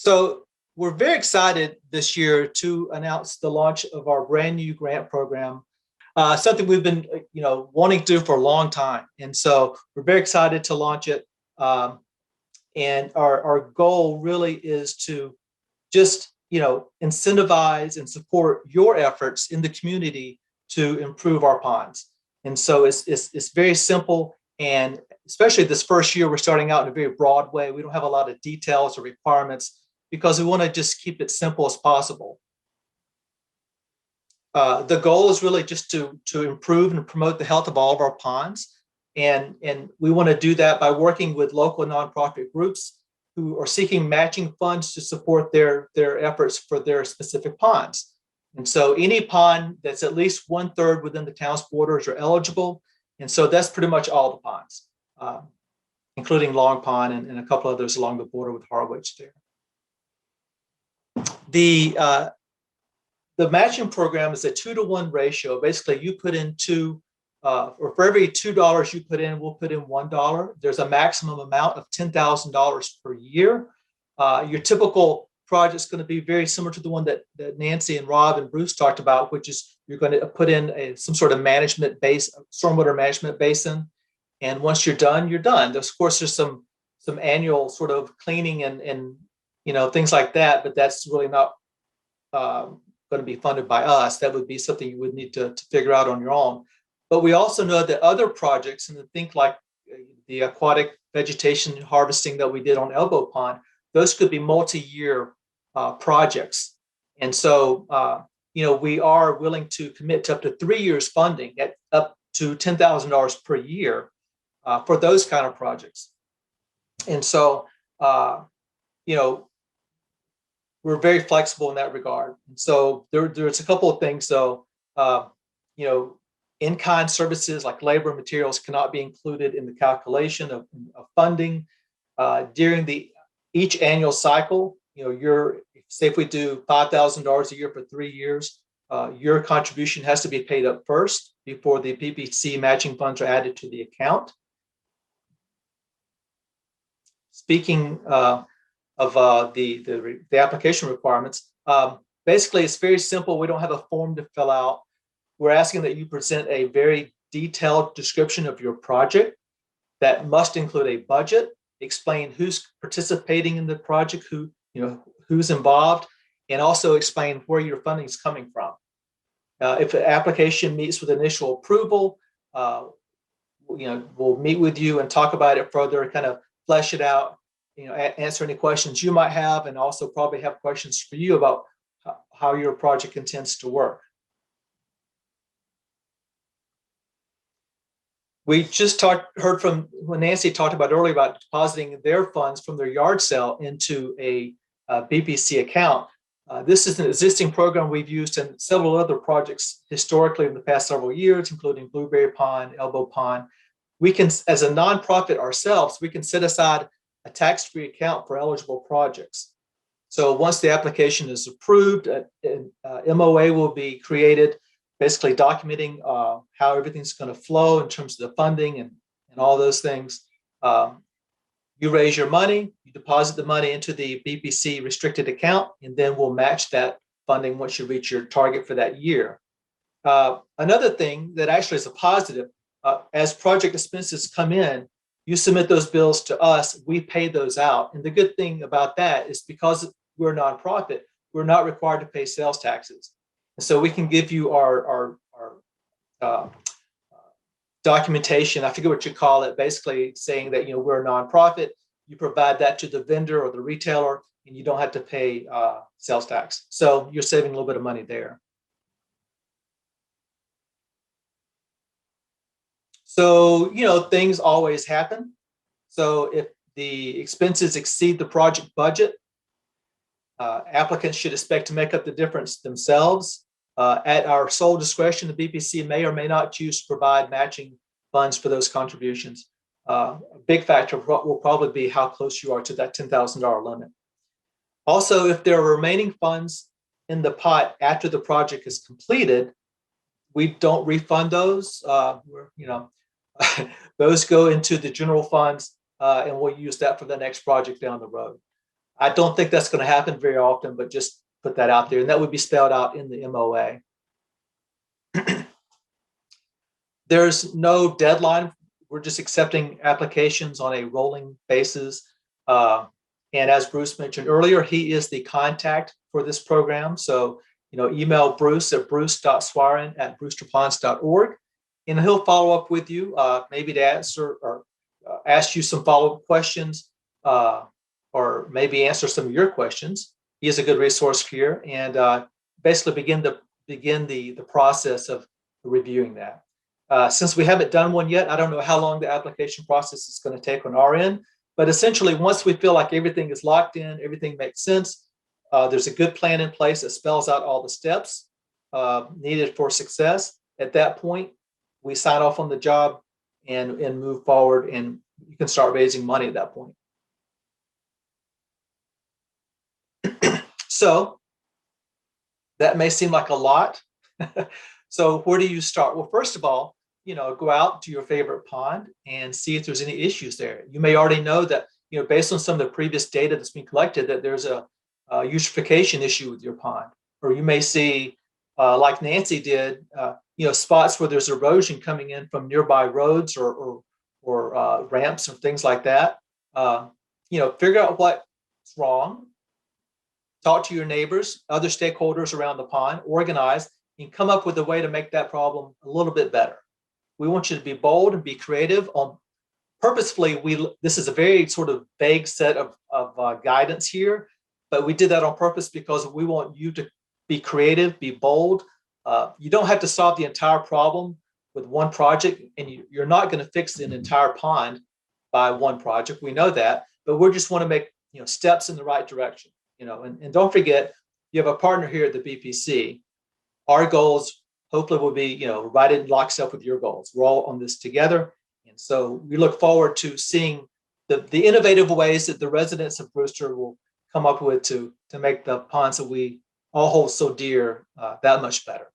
So we're very excited this year to announce the launch of our brand new grant program, something we've been wanting to do for a long time. And so we're very excited to launch it. And our goal really is to just incentivize and support your efforts in the community to improve our ponds. And so it's very simple. And especially this first year, we're starting out in a very broad way. We don't have a lot of details or requirements because we want to just keep it simple as possible. The goal is really just to improve and promote the health of all of our ponds. And we want to do that by working with local nonprofit groups who are seeking matching funds to support their efforts for their specific ponds. And so any pond that's at least 1/3 within the town's borders are eligible. And so that's pretty much all the ponds, including Long Pond and a couple others along the border with Harwich there. The matching program is a 2-to-1 ratio. Basically, you put in or for every $2 you put in, we'll put in $1. There's a maximum amount of $10,000 per year. Your typical project is going to be very similar to the one that Nancy and Rob and Bruce talked about, which is you're going to put in some sort of stormwater management basin. And once you're done, you're done. Of course, there's some annual sort of cleaning and things like that, but that's really not going to be funded by us. That would be something you would need to figure out on your own. But we also know that other projects, and think like the aquatic vegetation harvesting that we did on Elbow Pond, those could be multi-year projects. And so, we are willing to commit to up to 3 years funding at up to $10,000 per year for those kind of projects. And so, we're very flexible in that regard. And so there's a couple of things though, in-kind services like labor and materials cannot be included in the calculation of funding. During each annual cycle, say if we do $5,000 a year for 3 years, your contribution has to be paid up first before the PPC matching funds are added to the account. Speaking of the application requirements, basically it's very simple. We don't have a form to fill out. We're asking that you present a very detailed description of your project that must include a budget, explain who's participating in the project, who's involved, and also explain where your funding is coming from. If the application meets with initial approval, we'll meet with you and talk about it further, kind of flesh it out, answer any questions you might have, and also probably have questions for you about how your project intends to work. We just heard from when Nancy talked about earlier about depositing their funds from their yard sale into a BPC account. This is an existing program we've used in several other projects historically in the past several years, including Blueberry Pond, Elbow Pond. We can, as a nonprofit ourselves, we can set aside a tax-free account for eligible projects. So once the application is approved, an MOA will be created, basically documenting how everything's going to flow in terms of the funding and all those things. You raise your money, you deposit the money into the BPC restricted account, and then we'll match that funding once you reach your target for that year. Another thing that actually is a positive, as project expenses come in, you submit those bills to us, we pay those out. And the good thing about that is because we're a nonprofit, we're not required to pay sales taxes. And so we can give you our documentation, I forget what you call it, basically saying that we're a nonprofit. You provide that to the vendor or the retailer, and you don't have to pay sales tax. So you're saving a little bit of money there. So, things always happen. So if the expenses exceed the project budget, applicants should expect to make up the difference themselves. At our sole discretion, the BPC may or may not choose to provide matching funds for those contributions. A big factor will probably be how close you are to that $10,000 limit. Also, if there are remaining funds in the pot after the project is completed, we don't refund those. Those go into the general funds, and we'll use that for the next project down the road. I don't think that's going to happen very often, but just put that out there. And that would be spelled out in the MOA. There's no deadline. We're just accepting applications on a rolling basis. And as Bruce mentioned earlier, he is the contact for this program. So, email Bruce at bruce.swarin@brewsterponds.org, and he'll follow up with you, maybe to answer or ask you some follow-up questions, or maybe answer some of your questions. He is a good resource here, and basically begin the process of reviewing that. Since we haven't done one yet, I don't know how long the application process is going to take on our end, but essentially once we feel like everything is locked in, everything makes sense, there's a good plan in place that spells out all the steps needed for success. At that point, we sign off on the job and move forward, and you can start raising money at that point. So that may seem like a lot. So where do you start? Well, first of all, go out to your favorite pond and see if there's any issues there. You may already know that, based on some of the previous data that's been collected, that there's a eutrophication issue with your pond. Or you may see, like Nancy did, spots where there's erosion coming in from nearby roads or ramps and things like that. Figure out what's wrong. Talk to your neighbors, other stakeholders around the pond, organize, and come up with a way to make that problem a little bit better. We want you to be bold and be creative. Purposefully, this is a very sort of vague set of guidance here, but we did that on purpose because we want you to be creative, be bold. You don't have to solve the entire problem with one project, and you're not going to fix an entire pond by one project. We know that, but we just want to make steps in the right direction. And don't forget, you have a partner here at the BPC. Our goals hopefully will be, right in lockstep with your goals. We're all on this together. And so we look forward to seeing the innovative ways that the residents of Brewster will come up with to make the ponds that we all hold so dear that much better.